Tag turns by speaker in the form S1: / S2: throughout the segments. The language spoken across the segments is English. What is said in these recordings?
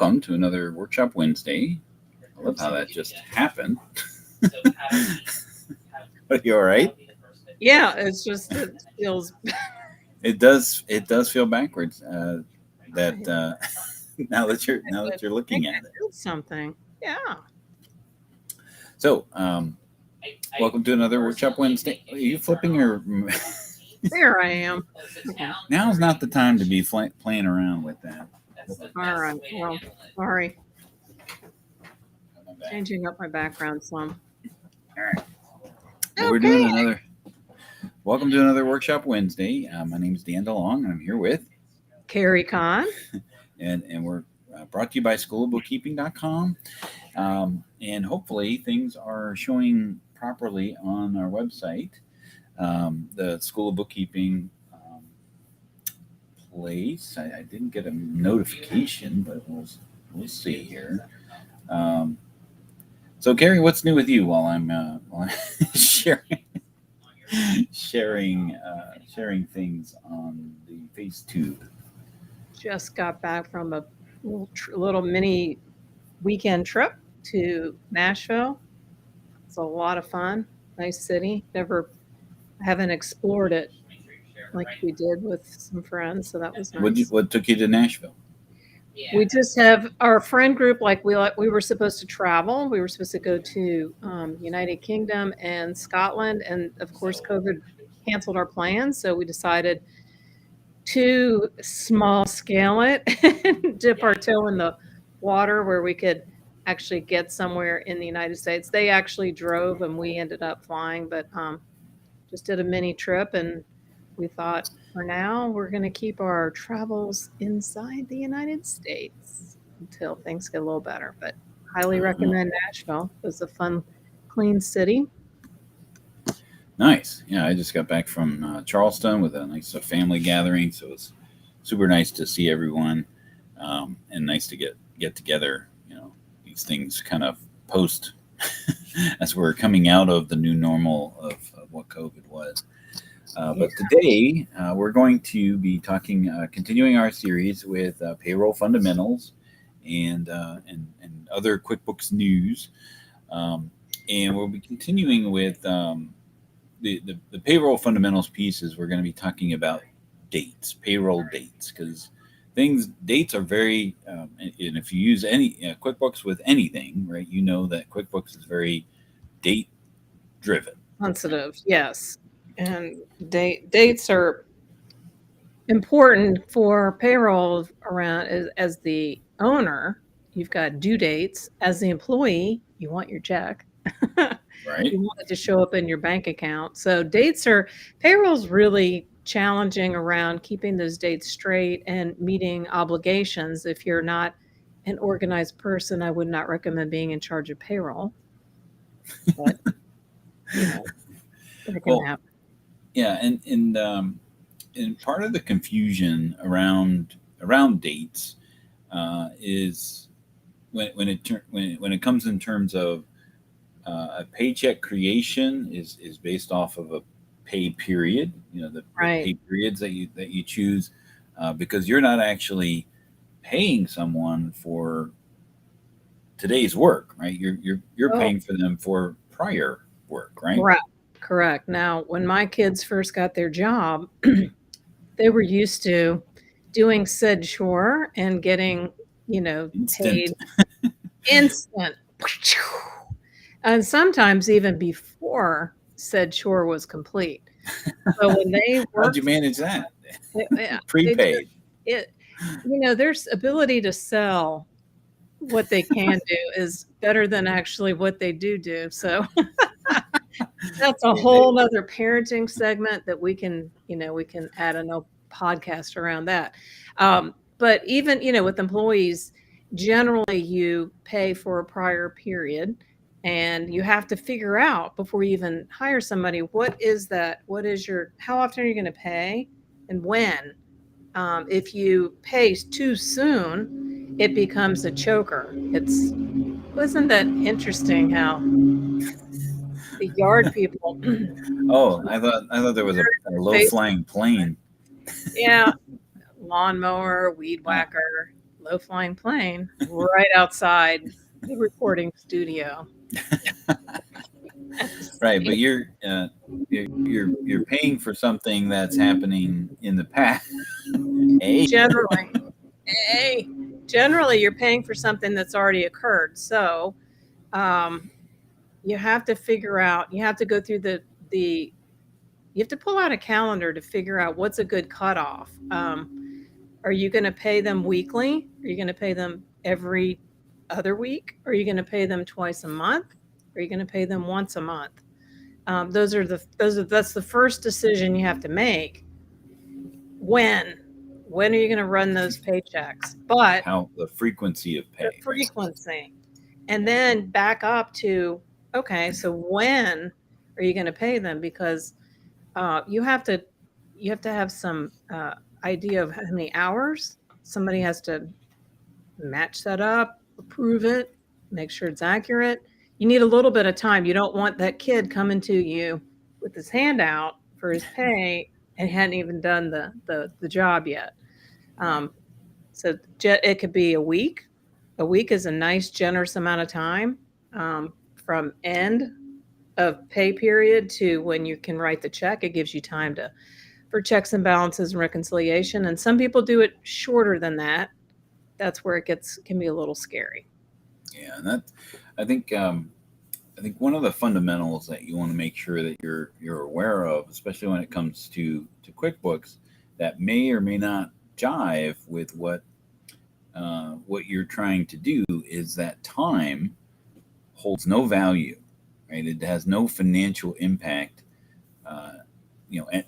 S1: welcome to another Workshop Wednesday. I love how that just happened. Are you all right?
S2: Yeah, it's just it feels
S1: It does feel backwards. That now that you're looking at it.
S2: something. Yeah.
S1: So, welcome to another Workshop Wednesday. Are you flipping your?
S2: There I am. Okay.
S1: Now's not the time to be playing around with that.
S2: All right. Well, sorry. Changing up my background some.
S1: All right. Well, we're doing another. Welcome to another Workshop Wednesday. My name is Dan DeLong, and I'm here with
S2: Carrie Con.
S1: and we're brought to you by schoolofbookkeeping.com. And hopefully things are showing properly on our website. The School of Bookkeeping place. I didn't get a notification, but we'll see here. So, Carrie, what's new with you while I'm sharing things on the Phase 2?
S2: Just got back from a little mini weekend trip to Nashville. It's a lot of fun. Nice city. Haven't explored it like we did with some friends, so that was nice.
S1: What took you to Nashville?
S2: We just have our friend group. We were supposed to travel. We were supposed to go to United Kingdom and Scotland, and of course, COVID canceled our plans. So we decided to small scale it and dip our toe in the water where we could actually get somewhere in the United States. They actually drove, and we ended up flying, but just did a mini trip, and we thought, for now, we're going to keep our travels inside the United States until things get a little better. But highly recommend Nashville. It was a fun, clean city.
S1: Nice. Yeah, I just got back from Charleston with a nice family gathering, so it's super nice to see everyone, and nice to get together. These things kind of post as we're coming out of the new normal of what COVID was. But today we're going to be continuing our series with payroll fundamentals and other QuickBooks news, and we'll be continuing with the payroll fundamentals pieces. We're going to be talking about dates, payroll dates, because dates are very, and if you use any QuickBooks with anything, right, you know that QuickBooks is very date driven.
S2: Sensitive, yes. And dates are important for payroll around as the owner. You've got due dates. As the employee, you want your check.
S1: Right.
S2: You want it to show up in your bank account. So payroll's really challenging around keeping those dates straight and meeting obligations. If you're not an organized person, I would not recommend being in charge of payroll. But, it can happen.
S1: Yeah, and part of the confusion around dates is when it comes in terms of a paycheck creation is based off of a pay period. The pay periods that you choose, because you're not actually paying someone for today's work, right? You're paying for them for prior work, right?
S2: Correct. Now, when my kids first got their job, they were used to doing said chore and getting, paid instant. And sometimes even before said chore was complete. So when they
S1: how'd you manage that? Prepaid.
S2: There's ability to sell what they can do is better than actually what they do. So that's a whole other parenting segment that we can add a podcast around that. But even, with employees, generally you pay for a prior period, and you have to figure out before you even hire somebody, what is that? How often are you going to pay and when? If you pay too soon, it becomes a choker. Wasn't that interesting how the yard people?
S1: Oh, I thought there was a low flying plane.
S2: Yeah, lawnmower, weed whacker, low-flying plane right outside the recording studio.
S1: Right, but you're paying for something that's happening in the past. Hey.
S2: Generally, you're paying for something that's already occurred. So you have to figure out, you have to go through you have to pull out a calendar to figure out what's a good cutoff. Are you going to pay them weekly? Are you going to pay them every other week? Are you going to pay them twice a month? Are you going to pay them once a month? That's the first decision you have to make. When are you going to run those paychecks? But
S1: How the frequency of pay.
S2: the frequency, and then back up to, okay, so when are you going to pay them? Because you have to have some idea of how many hours. Somebody has to match that up, approve it, make sure it's accurate. You need a little bit of time. You don't want that kid coming to you with his hand out for his pay and hadn't even done the job yet. So it could be a week. A week is a nice, generous amount of time from end of pay period to when you can write the check. It gives you time for checks and balances and reconciliation. And some people do it shorter than that. That's where it can be a little scary.
S1: Yeah, and I think one of the fundamentals that you want to make sure that you're aware of, especially when it comes to QuickBooks, that may or may not jive with what you're trying to do, is that time holds no value, right? It has no financial impact.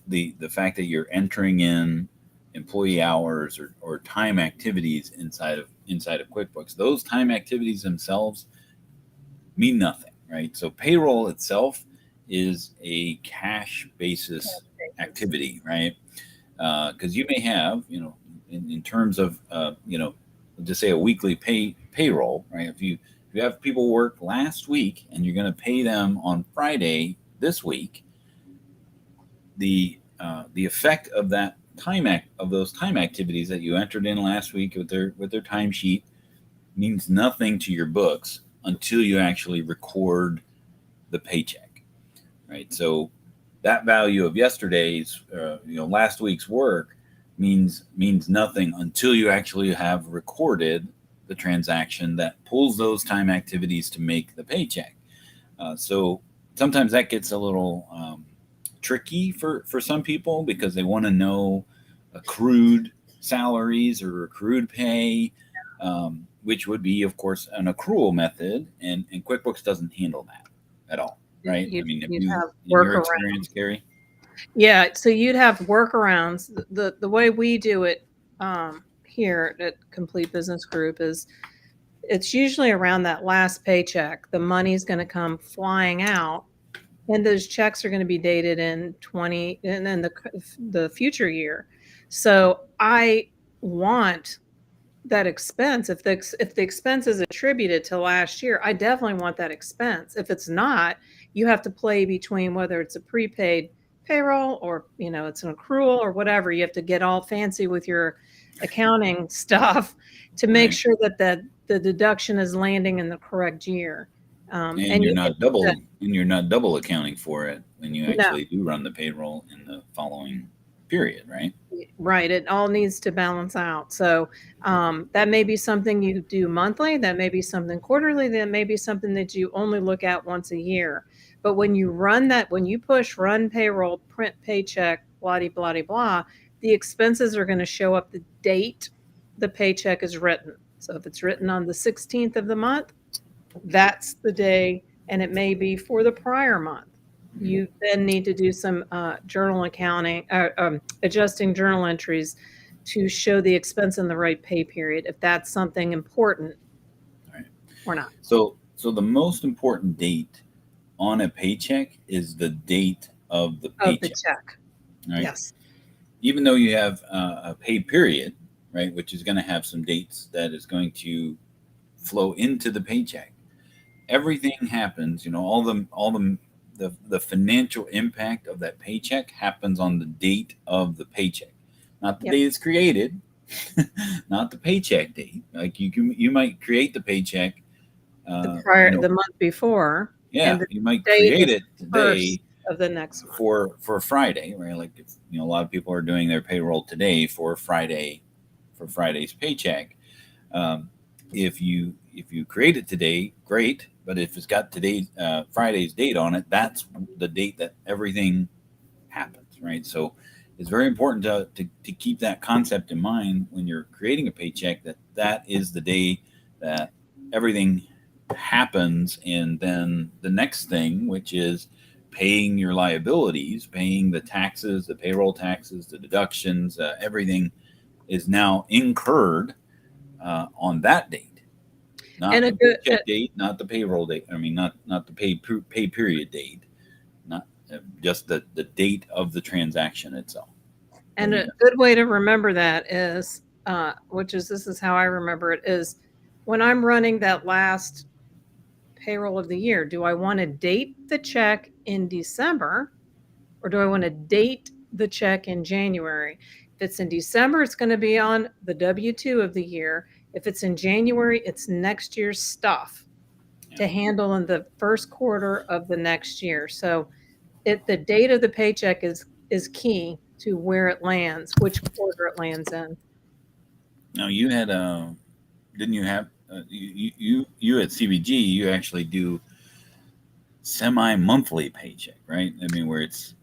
S1: The fact that you're entering in employee hours or time activities inside of QuickBooks, those time activities themselves mean nothing, right? So payroll itself is a cash basis activity, right? Because you may have, in terms of, just say a weekly payroll, right? If you have people work last week and you're going to pay them on Friday this week, the effect of that those time activities that you entered in last week with their timesheet means nothing to your books until you actually record the paycheck, right? So that value of yesterday's, last week's work means nothing until you actually have recorded the transaction that pulls those time activities to make the paycheck. So sometimes that gets a little tricky for some people, because they want to know accrued salaries or accrued pay, which would be, of course, an accrual method, and QuickBooks doesn't handle that at all, right?
S2: You'd
S1: have
S2: have
S1: your experience, Carrie?
S2: Yeah, so you'd have workarounds. The way we do it here at Complete Business Group is it's usually around that last paycheck. The money's going to come flying out, and those checks are going to be dated in 20 and then the future year. So I want that expense. If the expense is attributed to last year, I definitely want that expense. If it's not, you have to play between whether it's a prepaid payroll or it's an accrual or whatever. You have to get all fancy with your accounting stuff to make sure that the deduction is landing in the correct year.
S1: And you're not double accounting for it when you actually do run the payroll in the following period, right?
S2: Right. It all needs to balance out. So that may be something you do monthly. That may be something quarterly. That may be something that you only look at once a year. But when you push run payroll, print paycheck, blah, blah, blah, the expenses are going to show up the date the paycheck is written. So if it's written on the 16th of the month, that's the day, and it may be for the prior month. You then need to do some journal accounting, adjusting journal entries to show the expense in the right pay period, if that's something important or not.
S1: So the most important date on a paycheck is the date of the paycheck.
S2: Of the check.
S1: Right?
S2: Yes.
S1: Even though you have a pay period, right, which is going to have some dates that is going to flow into the paycheck. Everything happens, all the financial impact of that paycheck happens on the date of the paycheck, not the date it's created, not the paycheck date. Like you might create the paycheck,
S2: the month before,
S1: yeah,
S2: and the
S1: you might
S2: date
S1: create
S2: is
S1: it
S2: the
S1: today
S2: first of the next month.
S1: for Friday, right? Like it's, a lot of people are doing their payroll today for Friday's paycheck. Um, if you create it today, great. But if it's got today Friday's date on it, that's the date that everything happens, right? So it's very important to keep that concept in mind when you're creating a paycheck, that is the day that everything happens. And then the next thing, which is paying your liabilities, paying the taxes, the payroll taxes, the deductions, everything is now incurred on that date, not
S2: And a
S1: the
S2: good
S1: paycheck date, not the payroll date. I mean, not the pay period date, not just the date of the transaction itself. Go
S2: and
S1: ahead.
S2: a good way to remember that is, this is how I remember it, is when I'm running that last payroll of the year, do I want to date the check in December, or do I want to date the check in January? If it's in December, it's going to be on the W-2 of the year. If it's in January, it's next year's stuff to
S1: Yeah.
S2: handle in the first quarter of the next year. So the date of the paycheck is key to where it lands, which quarter it lands in.
S1: Now you had didn't you have you at CBG, you actually do semi-monthly paycheck, right? I mean, where it's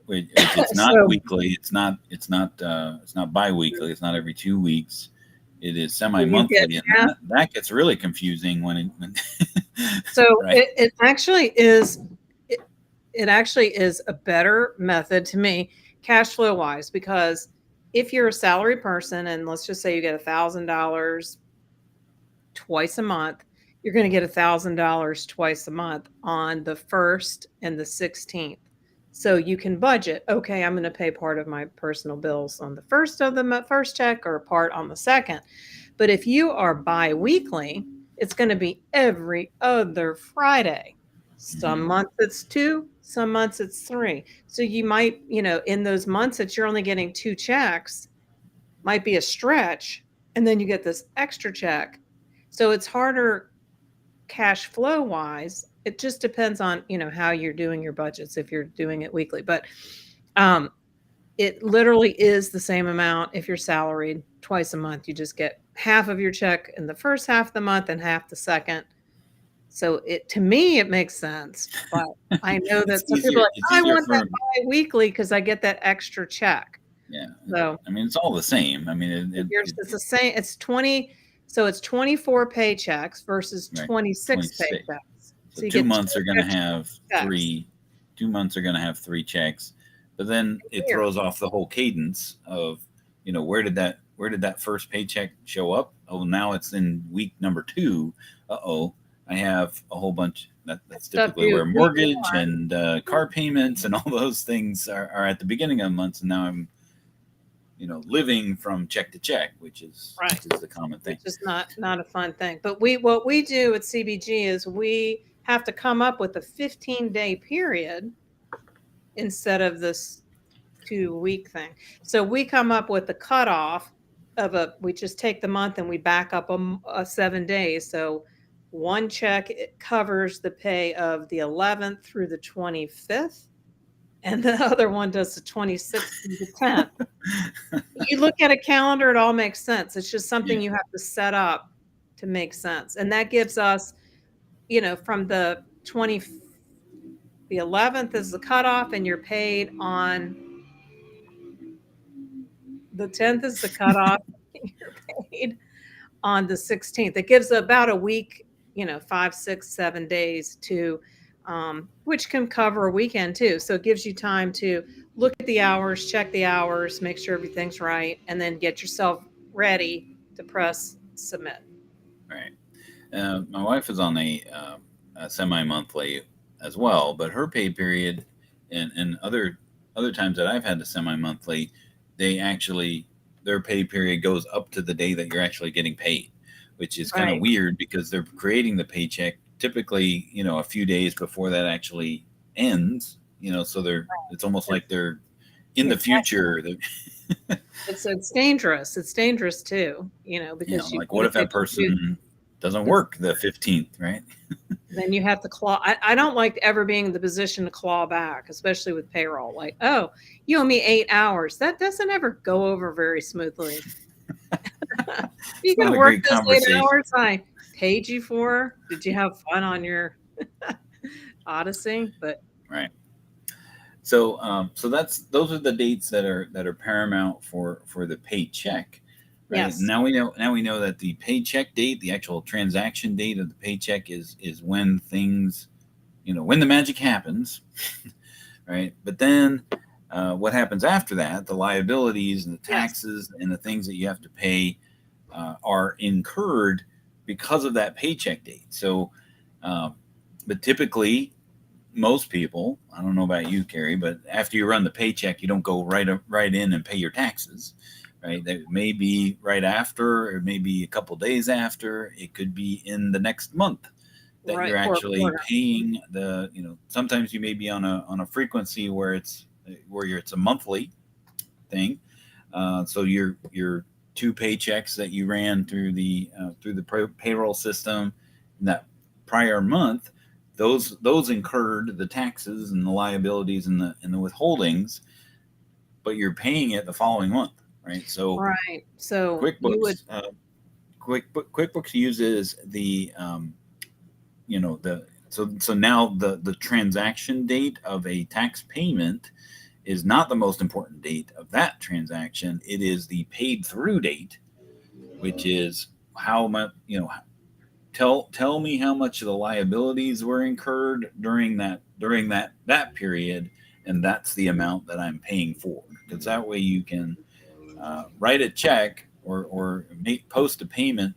S1: not
S2: So
S1: weekly, it's not bi-weekly, it's not every 2 weeks. It is
S2: you get
S1: semi-monthly, and
S2: half.
S1: that gets really confusing when
S2: So
S1: right.
S2: it actually is a better method to me, cash flow wise, because if you're a salary person and let's just say you get $1,000 twice a month, you're going to get $1,000 twice a month on the 1st and the 16th. So you can budget, okay, I'm going to pay part of my personal bills on the first of the first check or part on the second. But if you are bi-weekly, it's going to be every other Friday. Some
S1: Mhm.
S2: months it's 2, some months it's 3. So you might, in those months that you're only getting 2 checks, might be a stretch, and then you get this extra check. So it's harder cash flow wise. It just depends on, how you're doing your budgets if you're doing it weekly. But um, it literally is the same amount if you're salaried twice a month. You just get half of your check in the first half of the month and half the second. So to me, it makes sense. But I know that some people are like,
S1: It's
S2: I
S1: easier
S2: want that
S1: for,
S2: bi-weekly because I get that extra check.
S1: yeah.
S2: So
S1: I mean, it's all the same. I mean,
S2: yours is the same. It's 20. So it's 24 paychecks versus
S1: right,
S2: 26
S1: 26.
S2: paychecks.
S1: So
S2: So you
S1: two
S2: get 2
S1: months are going to
S2: extra
S1: have
S2: checks
S1: three. 2 months are going to have three checks, but then
S2: a
S1: it
S2: year.
S1: throws off the whole cadence of, where did that first paycheck show up? Oh, now it's in week number 2. Uh-oh, I have a whole bunch. That's
S2: Stuff
S1: typically
S2: due
S1: where
S2: week
S1: mortgage
S2: one.
S1: and car payments and all those things are at the beginning of the month, and now I'm living from check to check,
S2: Right.
S1: which is the common thing.
S2: Which is not a fun thing. But what we do at CBG is we have to come up with a 15-day period instead of this 2-week thing. So we come up with the cutoff we just take the month and we back up 7 days. So one check, it covers the pay of the 11th through the 25th, and the other one does the 26th through the 10th. You look at a calendar, it all makes sense. It's just something
S1: Yeah,
S2: you have to set up to make sense. And that gives us, from the 11th is the cutoff, and you're paid on the 10th is the cutoff, and you're paid on the 16th. It gives about a week, 5, 6, 7 days to, which can cover a weekend too. So it gives you time to look at the hours, check the hours, make sure everything's right, and then get yourself ready to press submit.
S1: right. My wife is on a semi-monthly as well, but her pay period and other times that I've had the semi-monthly, they actually their pay period goes up to the day that you're actually getting paid, which is kind of
S2: Right.
S1: weird because they're creating the paycheck typically a few days before that actually ends. So it's almost like they're in the future,
S2: It's dangerous. It's dangerous too, because
S1: like what if that person doesn't work the 15th, right?
S2: then you have to claw. I don't like ever being in the position to claw back, especially with payroll. Like, oh, you owe me 8 hours. That doesn't ever go over very smoothly. You
S1: It's not
S2: can
S1: a
S2: work
S1: great
S2: those 8
S1: conversation.
S2: hours I paid you for. Did you have fun on your Odyssey? But
S1: Right. So those are the dates that are paramount for the paycheck, right?
S2: yes,
S1: Now we know that the paycheck date, the actual transaction date of the paycheck is when things, when the magic happens, right? But then what happens after that, the liabilities and the
S2: yes,
S1: taxes and the things that you have to pay are incurred because of that paycheck date. So, but typically, most people, I don't know about you, Carrie, but after you run the paycheck, you don't go right in and pay your taxes, right? That may be right after, or maybe a couple days after. It could be in the next month that
S2: right
S1: you're
S2: for a
S1: actually
S2: quarter.
S1: paying the. Sometimes you may be on a frequency where it's a monthly thing. So your two paychecks that you ran through the payroll system in that prior month, those incurred the taxes and the liabilities and the withholdings, but you're paying it the following month, right? So
S2: Right. So you would,
S1: QuickBooks QuickBooks uses the so now the transaction date of a tax payment is not the most important date of that transaction. It is the paid through date, which is how much, tell me how much of the liabilities were incurred during that period, and that's the amount that I'm paying for. Because that way you can write a check or post a payment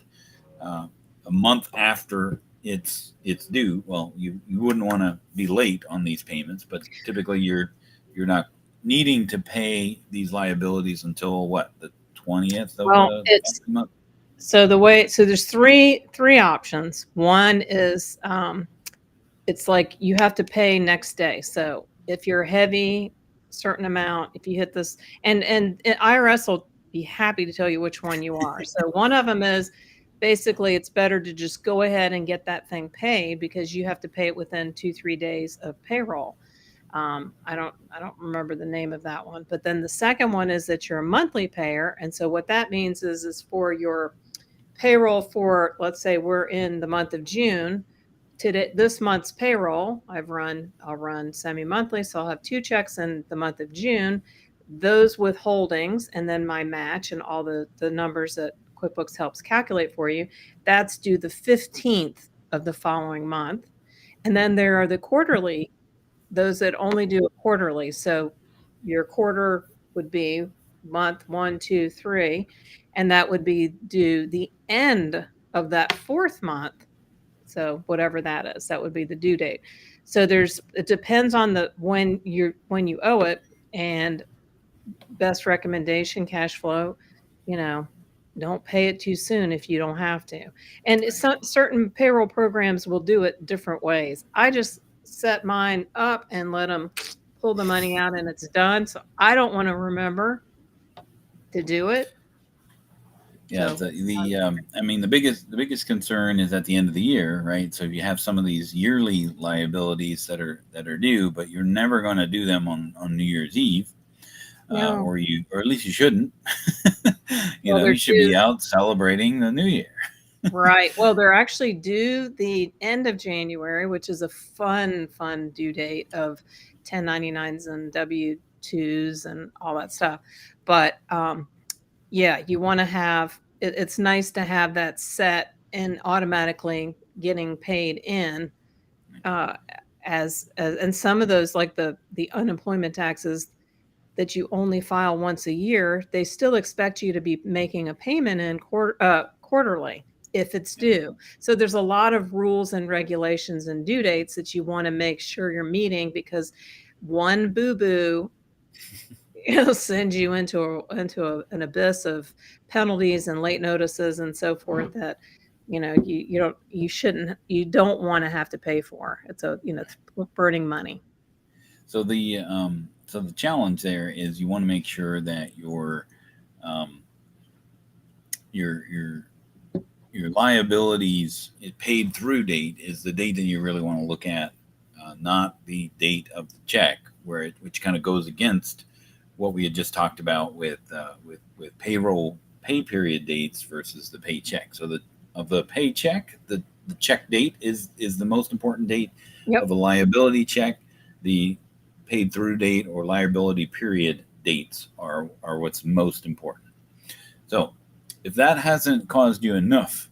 S1: a month after it's due. Well, you wouldn't want to be late on these payments, but typically you're not needing to pay these liabilities until what, the 20th of
S2: well,
S1: the
S2: it's
S1: month.
S2: so there's three options. One is it's like you have to pay next day. So if you're heavy, certain amount, if you hit this, and IRS will be happy to tell you which one you are. So one of them is basically it's better to just go ahead and get that thing paid because you have to pay it within 2-3 days of payroll. I don't remember the name of that one. But then the second one is that you're a monthly payer, and so what that means is for your payroll for, let's say we're in the month of June. Today, this month's payroll, I'll run semi-monthly, so I'll have 2 checks in the month of June. Those withholdings and then my match and all the numbers that QuickBooks helps calculate for you, that's due the 15th of the following month. And then there are the quarterly, those that only do it quarterly. So your quarter would be month 1, 2, 3, and that would be due the end of that 4th month. So whatever that is, that would be the due date. So it depends on when you owe it, and best recommendation, cash flow, you know, don't pay it too soon if you don't have to. And it's
S1: Right.
S2: not, certain payroll programs will do it different ways. I just set mine up and let them pull the money out and it's done. So I don't want to remember to do it.
S1: Yeah,
S2: So
S1: the I mean the biggest concern is at the end of the year, right? So if you have some of these yearly liabilities that are due, but you're never going to do them on New Year's Eve,
S2: no,
S1: or at least you shouldn't.
S2: well, they're
S1: You should
S2: due.
S1: be out celebrating the New Year.
S2: Right. Well, they're actually due the end of January, which is a fun due date of 1099s and W-2s and all that stuff. But yeah, you want to have it's nice to have that set and automatically getting paid in uh, as and some of those like the unemployment taxes that you only file once a year, they still expect you to be making a payment in quarterly if it's
S1: Yeah.
S2: due. So there's a lot of rules and regulations and due dates that you want to make sure you're meeting because one boo-boo it'll send you an abyss of penalties and late notices and so forth that you don't want to have to pay for. It's burning money.
S1: So the challenge there is you want to make sure that um, your your liabilities paid through date is the date that you really want to look at, not the date of the check, which kind of goes against what we had just talked about with payroll pay period dates versus the paycheck. So the paycheck, the check date is the most important date. Of
S2: Yep.
S1: a liability check, the paid through date or liability period dates are what's most important. So if that hasn't caused you enough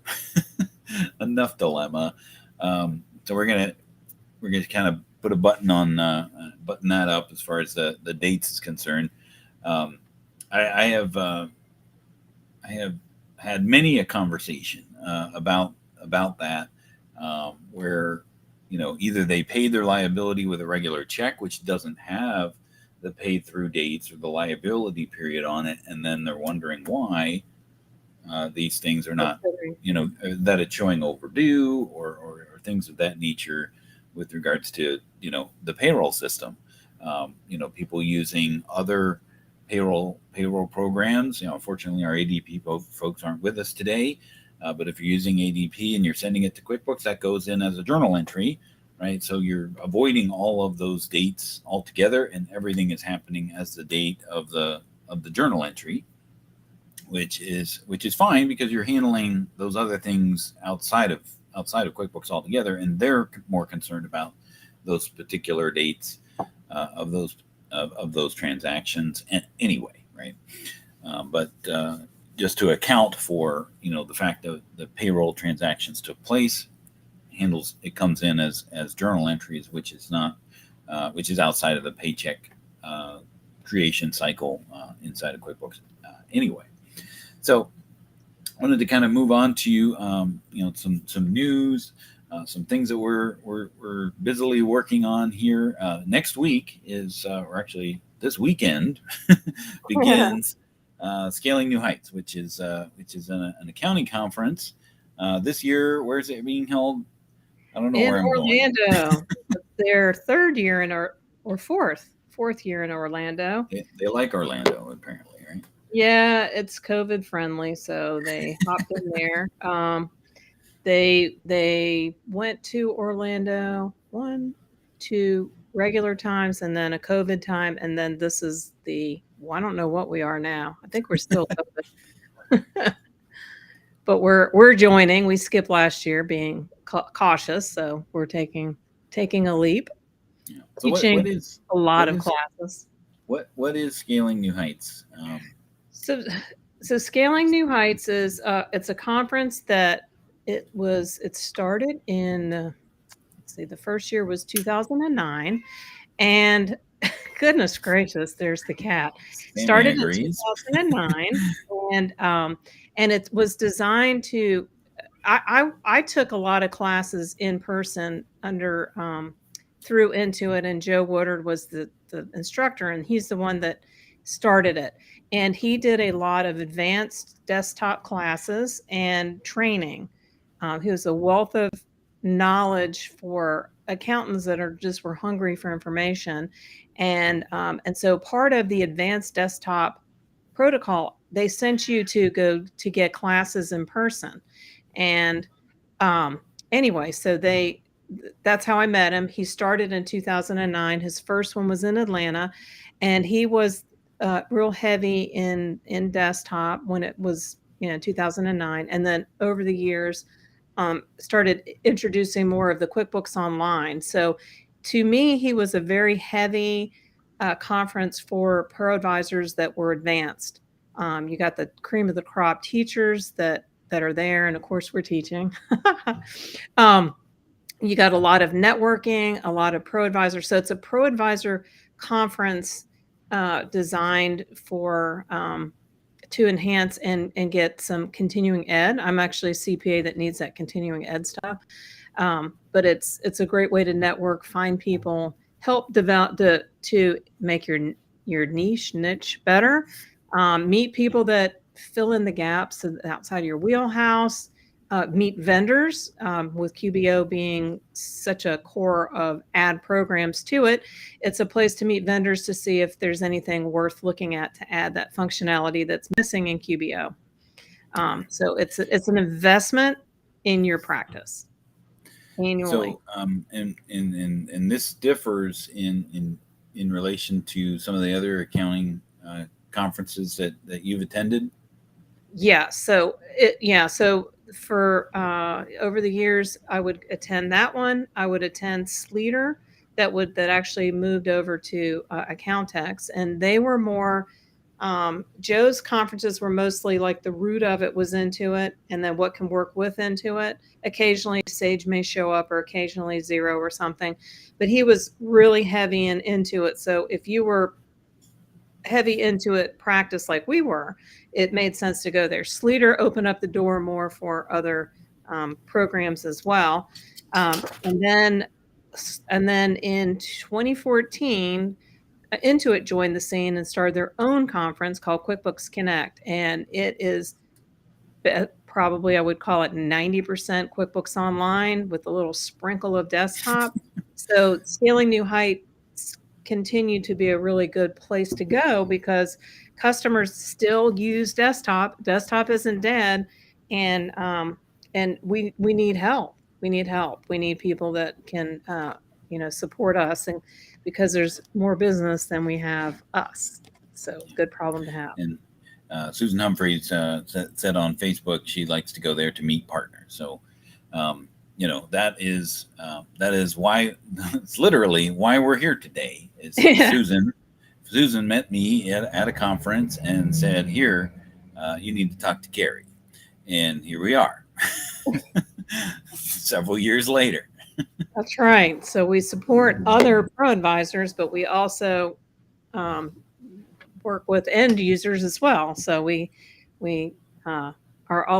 S1: enough dilemma, so we're gonna kind of put a button on button that up as far as the dates is concerned. Um, I have had many a conversation about that, where either they paid their liability with a regular check, which doesn't have the paid through dates or the liability period on it, and then they're wondering why these things are not, that it's showing overdue or things of that nature with regards to the payroll system. People using other payroll programs. Unfortunately, our ADP folks aren't with us today. But if you're using ADP and you're sending it to QuickBooks, that goes in as a journal entry, right? So you're avoiding all of those dates altogether, and everything is happening as the date of the journal entry, which is fine because you're handling those other things outside of QuickBooks altogether, and they're more concerned about those particular dates of those transactions anyway, right? But just to account for the fact that the payroll transactions took place, it comes in as journal entries, which is not which is outside of the paycheck creation cycle inside of QuickBooks anyway. So I wanted to kind of move on to some news, some things that we're busily working on here. Next week or actually this weekend, begins Scaling New Heights, which is an accounting conference. This year, where is it being held? I don't know
S2: In
S1: where I'm going.
S2: Orlando. Their third year or fourth year in Orlando.
S1: They like Orlando, apparently, right?
S2: Yeah, it's COVID friendly, so they hopped in there. They went to Orlando 2 regular times and then a COVID time, and then this is I don't know what we are now. I think we're still COVID. But we're joining. We skipped last year being cautious, so we're taking a leap,
S1: Yeah. So
S2: teaching a lot
S1: what
S2: of
S1: is
S2: classes.
S1: what is Scaling New Heights?
S2: So Scaling New Heights is it's a conference that it started in let's see, the first year was 2009, and goodness gracious, there's the cat.
S1: Sammy
S2: Started in
S1: agrees.
S2: 2009, and it was designed to I took a lot of classes in person under through Intuit, and Joe Woodard was the instructor, and he's the one that started it. And he did a lot of advanced desktop classes and training. He was a wealth of knowledge for accountants that were hungry for information, and so part of the advanced desktop protocol, they sent you to go to get classes in person. And anyway, so that's how I met him. He started in 2009. His first one was in Atlanta, and he was real heavy in desktop when it was 2009, and then over the years started introducing more of the QuickBooks Online. So to me, he was a very heavy conference for pro advisors that were advanced. You got the cream of the crop teachers that are there, and of course we're teaching. You got a lot of networking, a lot of pro advisors. So it's a pro advisor conference designed for to enhance and get some continuing ed. I'm actually a CPA that needs that continuing ed stuff. But it's a great way to network, find people, help develop to make your niche better, meet people that fill in the gaps outside of your wheelhouse, meet vendors, with QBO being such a core of add programs to it. It's a place to meet vendors to see if there's anything worth looking at to add that functionality that's missing in QBO. So it's an investment in your practice annually.
S1: So, and this differs in relation to some of the other accounting conferences that you've attended.
S2: Yeah. So So for over the years, I would attend that one. I would attend Sleater that actually moved over to Accountex, and they were more. Joe's conferences were mostly like the root of it was Intuit, and then what can work with Intuit. Occasionally Sage may show up, or occasionally Xero or something, but he was really heavy in Intuit. So if you were heavy Intuit practice like we were, it made sense to go there. Sleater opened up the door more for other programs as well. And then in 2014, Intuit joined the scene and started their own conference called QuickBooks Connect. And it is probably, I would call it 90% QuickBooks Online with a little sprinkle of desktop. So Scaling New Heights continue to be a really good place to go because customers still use desktop. Desktop isn't dead, and we need help. We need help. We need people that can support us, and because there's more business than we have us. So good problem to have.
S1: And Susan Humphreys said on Facebook she likes to go there to meet partners. So that is why it's literally why we're here today. Is Susan met me at a conference and said, "Here, you need to talk to Carrie," and here we are, several years later.
S2: That's right. So we support other pro advisors, but we also work with end users as well. So we all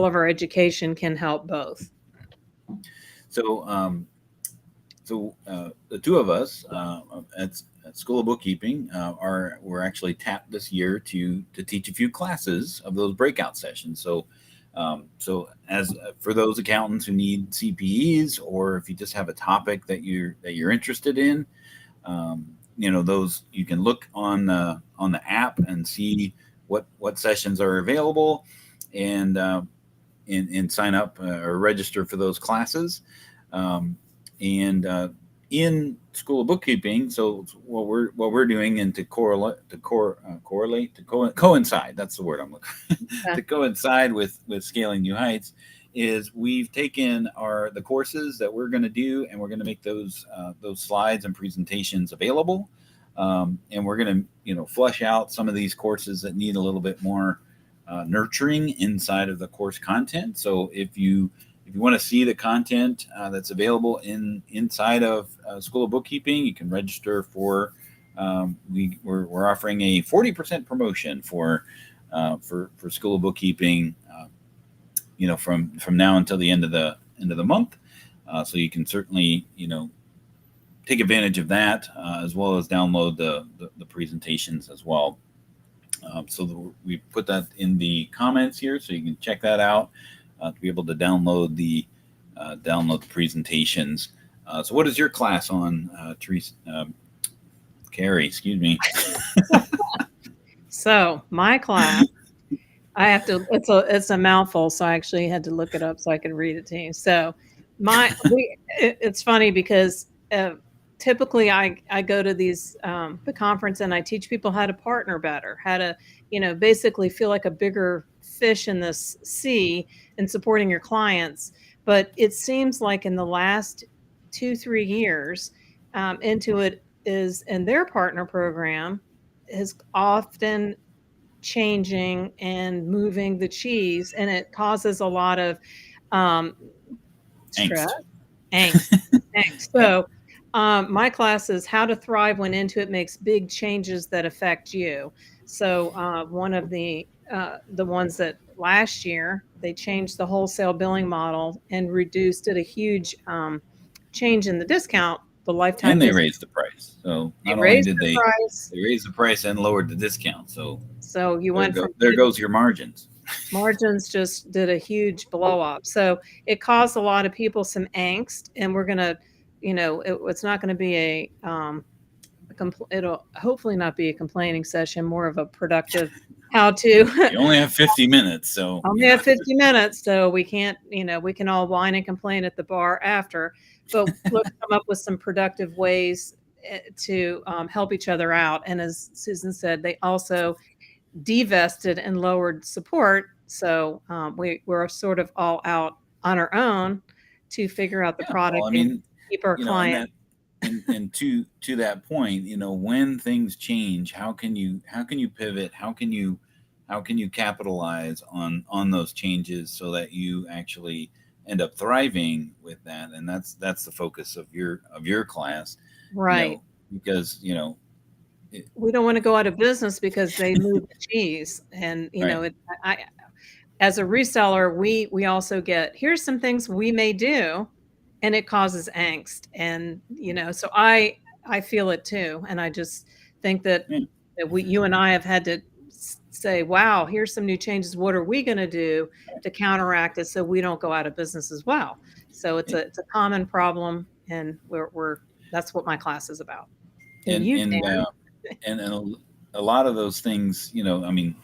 S2: of our education can help both.
S1: So, the two of us at School of Bookkeeping we're actually tapped this year to teach a few classes of those breakout sessions. So, as for those accountants who need CPEs, or if you just have a topic that you're interested in, those you can look on the app and see what sessions are available, and sign up or register for those classes. In School of Bookkeeping, so what we're doing, and to coincide, that's the word I'm looking to coincide with Scaling New Heights, is we've taken the courses that we're going to do, and we're going to make those slides and presentations available, and we're going to flush out some of these courses that need a little bit more nurturing inside of the course content. So if you want to see the content that's available inside of School of Bookkeeping, you can register for. We're offering a 40% promotion for School of Bookkeeping. From now until the end of the month, so you can certainly take advantage of that, as well as download the presentations as well. So we put that in the comments here, so you can check that out to be able to download the presentations. So what is your class on, Teresa? Carrie, excuse me.
S2: So my class, I have to. It's a mouthful, so I actually had to look it up so I could read it to you. So it's funny because typically I go to the conference and I teach people how to partner better, how to basically feel like a bigger fish in this sea and supporting your clients. But it seems like in the last 2-3 years, Intuit is, and their partner program is often changing and moving the cheese, and it causes a lot of stress, angst. So my class is how to thrive when Intuit makes big changes that affect you. So one of the ones that last year they changed the wholesale billing model and did a huge change in the discount, the lifetime.
S1: And they raised the price. So not only did they raise the price and lowered the discount. So
S2: you went from
S1: there goes your margins.
S2: Margins just did a huge blow up. So it caused a lot of people some angst, and we're gonna, it's not going to be it'll hopefully not be a complaining session, more of a productive how to.
S1: You only have 50 minutes, so
S2: Only have 50 minutes, so we can't, we can all whine and complain at the bar after, but let's come up with some productive ways to help each other out. And as Susan said, they also divested and lowered support. So we're sort of all out on our own to figure out the
S1: yeah.
S2: product
S1: Well, I
S2: and
S1: mean,
S2: keep our
S1: and
S2: client.
S1: and to that point, when things change, how can you pivot? How can you capitalize on those changes so that you actually end up thriving with that? And that's the focus of your class,
S2: Right.
S1: because
S2: We don't want to go out of business because they move the cheese. And,
S1: right.
S2: I, as a reseller, we also get, here's some things we may do, and it causes angst. And, so I feel it too. And I just think that
S1: Yeah.
S2: you and I have had to say, wow, here's some new changes. What are we going to do to counteract it so we don't go out of business as well? So it's a common problem, and we're that's what my class is about. And
S1: and
S2: you,
S1: and
S2: Dan.
S1: uh, and a lot of those things, I mean,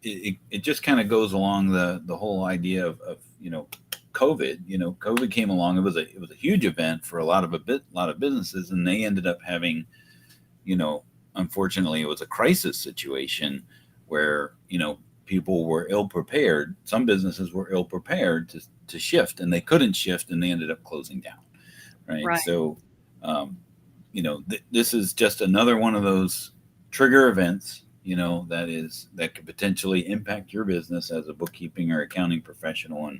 S1: it just kind of goes along the whole idea of COVID. COVID came along. It was a huge event for a lot of businesses, and they ended up having, unfortunately, it was a crisis situation where people were ill prepared. Some businesses were ill prepared to shift, and they couldn't shift, and they ended up closing down. Right.
S2: Right.
S1: So, this is just another one of those trigger events, that could potentially impact your business as a bookkeeping or accounting professional.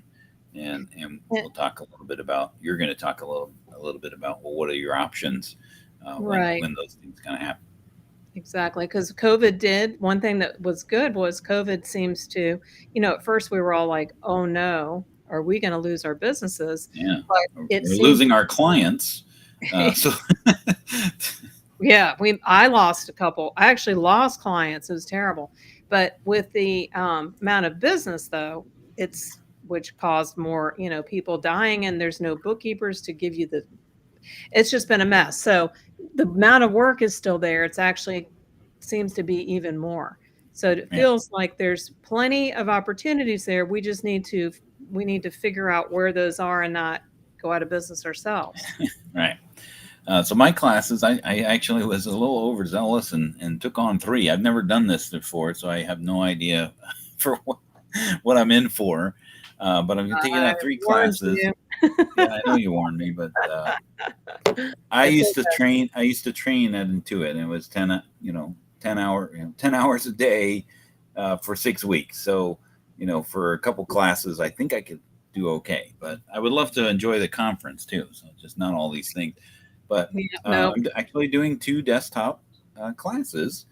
S1: And we'll talk a little bit about, you're going to talk a little bit about, well, what are your options
S2: Right.
S1: when those things kind of happen.
S2: Exactly. Because one thing that was good was COVID seems to, at first we were all like, oh no, are we going to lose our businesses?
S1: Yeah.
S2: But
S1: We're
S2: it seems,
S1: losing our clients. So
S2: yeah, I lost a couple. I actually lost clients. It was terrible. But with the amount of business though, which caused more, people dying, and there's no bookkeepers to give you it's just been a mess. So the amount of work is still there. It's actually seems to be even more. So it
S1: yeah.
S2: feels like there's plenty of opportunities there. We just need to figure out where those are and not go out of business ourselves.
S1: Right. So my classes, I actually was a little overzealous and took on 3. I've never done this before, so I have no idea for what I'm in for. But I'm taking
S2: I
S1: out 3
S2: warned
S1: classes.
S2: you.
S1: Yeah, I know you warned me, but I
S2: It's
S1: used to
S2: okay.
S1: train. I used to train at Intuit, and it was 10 hours a day for 6 weeks. So for a couple classes, I think I could do okay. But I would love to enjoy the conference too. So just not all these things. But
S2: Yeah, no,
S1: I'm actually doing 2 desktop classes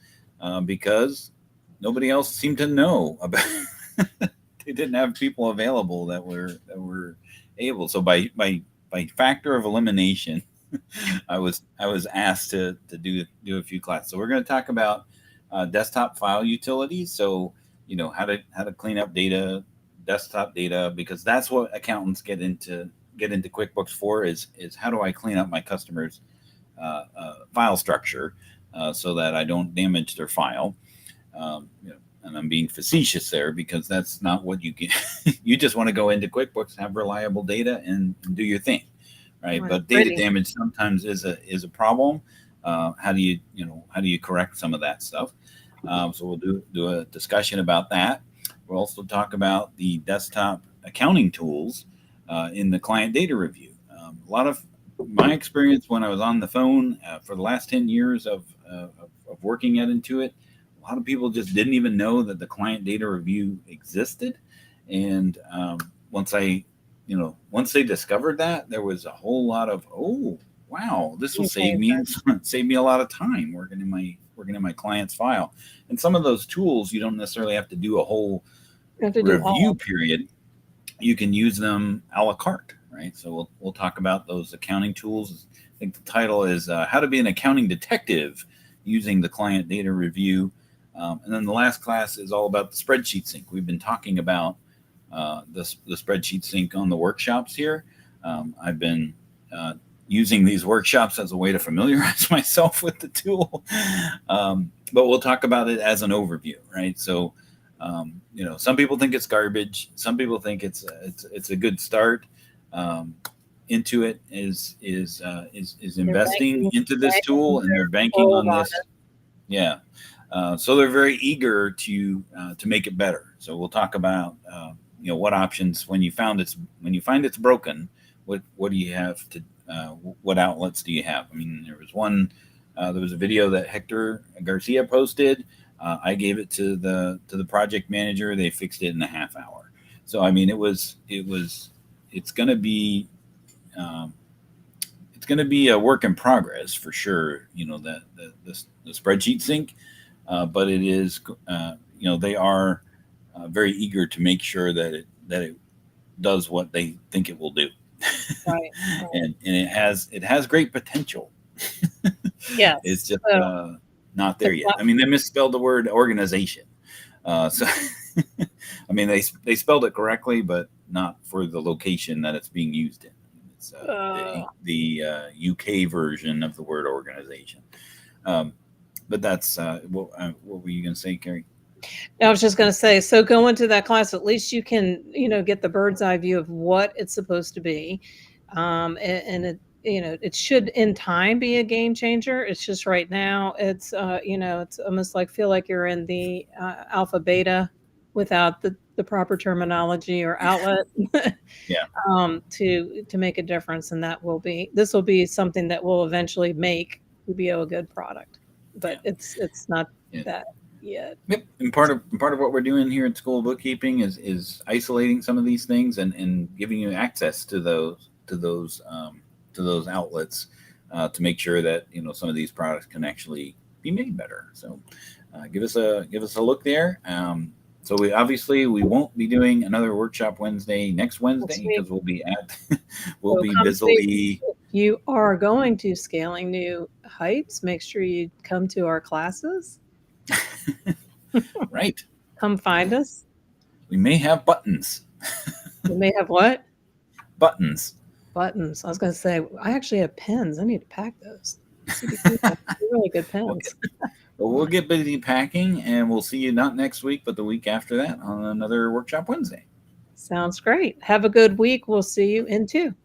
S1: because nobody else seemed to know about. They didn't have people available that were able. So by factor of elimination, I was asked to do a few classes. So we're going to talk about desktop file utilities. So how to clean up data, desktop data, because that's what accountants get into QuickBooks for, is how do I clean up my customers' file structure so that I don't damage their file. And I'm being facetious there because that's not what you get. You just want to go into QuickBooks, have reliable data, and do your thing, right?
S2: well,
S1: But data
S2: pretty.
S1: damage sometimes is a problem. How do you correct some of that stuff? So we'll do a discussion about that. We'll also talk about the desktop accounting tools in the client data review. A lot of my experience when I was on the phone for the last 10 years of working at Intuit, a lot of people just didn't even know that the client data review existed. And once they discovered that, there was a whole lot of, oh, wow, this will save me a lot of time working in my client's file. And some of those tools, you don't necessarily have to do a whole
S2: You have to do
S1: review
S2: all.
S1: period. You can use them a la carte, right? So we'll talk about those accounting tools. I think the title is How to Be an Accounting Detective Using the Client Data Review. And then the last class is all about the Spreadsheet Sync. We've been talking about the Spreadsheet Sync on the workshops here. I've been using these workshops as a way to familiarize myself with the tool. But we'll talk about it as an overview, right? So, some people think it's garbage. Some people think it's a good start. Into it is investing into this tool, and they're banking on this. Yeah. So they're very eager to make it better. So we'll talk about what options when you find it's broken. What do you have to? What outlets do you have? I mean, there was a video that Hector Garcia posted. I gave it to the project manager. They fixed it in a half hour. So I mean, it's going to be a work in progress for sure. The Spreadsheet Sync, but it is they are very eager to make sure that it does what they think it will do.
S2: Right.
S1: and it has great potential.
S2: Yes.
S1: It's just not there yet. I mean, they misspelled the word organization. So I mean, they spelled it correctly, but not for the location that it's being used in. It's the UK version of the word organization. But that's what were you going to say, Carrie?
S2: I was just going to say, so go into that class, at least you can, get the bird's eye view of what it's supposed to be. And it, it should in time be a game changer. It's just right now, it's, it's almost feel like you're in the alpha beta without the proper terminology or outlet.
S1: Yeah.
S2: To make a difference. And this will be something that will eventually make QBO a good product, but it's not that yet.
S1: Yep. And part of what we're doing here at School of Bookkeeping is isolating some of these things and giving you access to those outlets to make sure that some of these products can actually be made better. So give us a look there. So we won't be doing another workshop Wednesday next Wednesday because we'll be busily.
S2: If you are going to Scaling New Heights, make sure you come to our classes.
S1: Right.
S2: Come find us.
S1: We may have buttons.
S2: We may have what?
S1: Buttons.
S2: I was going to say, I actually have pens. I need to pack those. CBP, really good pens.
S1: Well, we'll get busy packing, and we'll see you not next week, but the week after that on another Workshop Wednesday.
S2: Sounds great. Have a good week. We'll see you in 2.